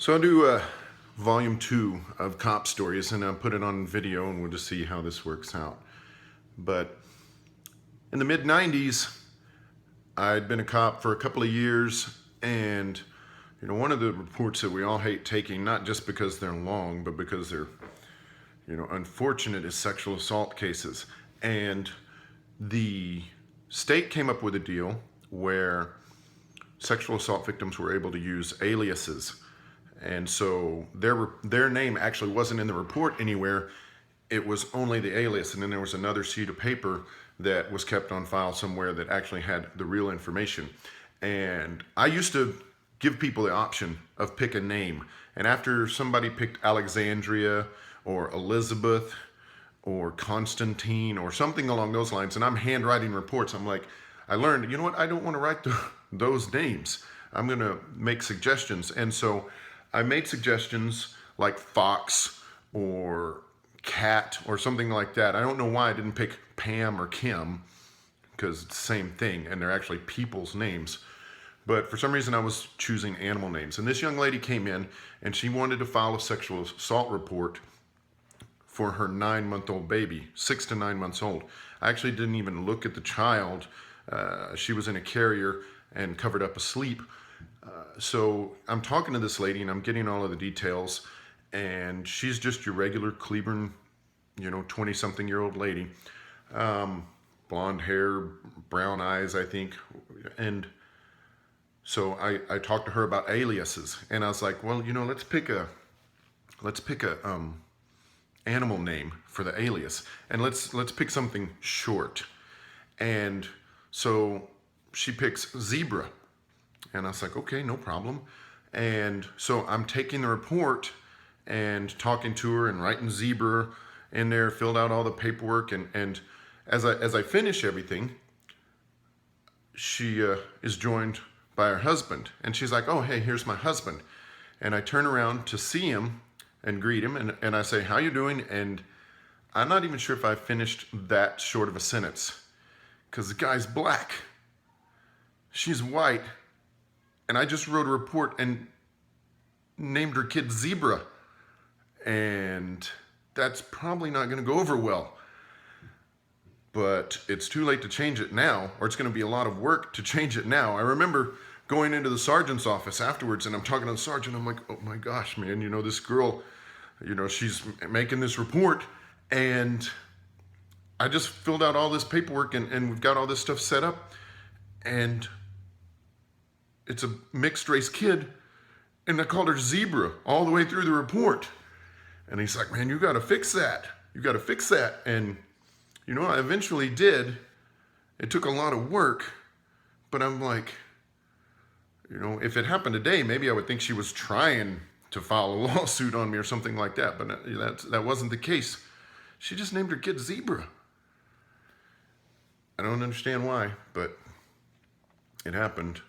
So I'll do volume 2 of Cop Stories, and I'll put it on video, and we'll just see how this works out. But in the mid-90s, I'd been a cop for a couple of years, and one of the reports that we all hate taking, not just because they're long, but because they're unfortunate, is sexual assault cases. And the state came up with a deal where sexual assault victims were able to use aliases. And so their name actually wasn't in the report anywhere. It was only the alias. And then there was another sheet of paper that was kept on file somewhere that actually had the real information. And I used to give people the option of pick a name. And after somebody picked Alexandria or Elizabeth or Constantine or something along those lines, and I'm handwriting reports, I'm like, I learned, I don't want to write those names. I'm going to make suggestions. And so I made suggestions like Fox or Cat or something like that. I don't know why I didn't pick Pam or Kim, because it's the same thing, and they're actually people's names. But for some reason I was choosing animal names. And this young lady came in and she wanted to file a sexual assault report for her 9-month-old baby, 6 to 9 months old. I actually didn't even look at the child. She was in a carrier and covered up asleep. So I'm talking to this lady and I'm getting all of the details, and she's just your regular Cleburne, 20-something-year-old lady. Blonde hair, brown eyes, I think. And so I talked to her about aliases, and I was like, well, let's pick a animal name for the alias, and let's pick something short. And so she picks zebra. And I was like, okay, no problem. And so I'm taking the report and talking to her and writing zebra in there, filled out all the paperwork. And as I finish everything, she is joined by her husband. And she's like, oh, hey, here's my husband. And I turn around to see him and greet him. And I say, how you doing? And I'm not even sure if I finished that short of a sentence, because the guy's black. She's white. And I just wrote a report and named her kid Zebra. And that's probably not going to go over well. But it's too late to change it now, or it's going to be a lot of work to change it now. I remember going into the sergeant's office afterwards, and I'm talking to the sergeant. I'm like, oh my gosh, man, this girl, she's making this report. And I just filled out all this paperwork, and we've got all this stuff set up. And it's a mixed race kid, and I called her Zebra all the way through the report. And he's like, man, you got to fix that. You got to fix that. And, I eventually did. It took a lot of work, but I'm like, if it happened today, maybe I would think she was trying to file a lawsuit on me or something like that. But that wasn't the case. She just named her kid Zebra. I don't understand why, but it happened.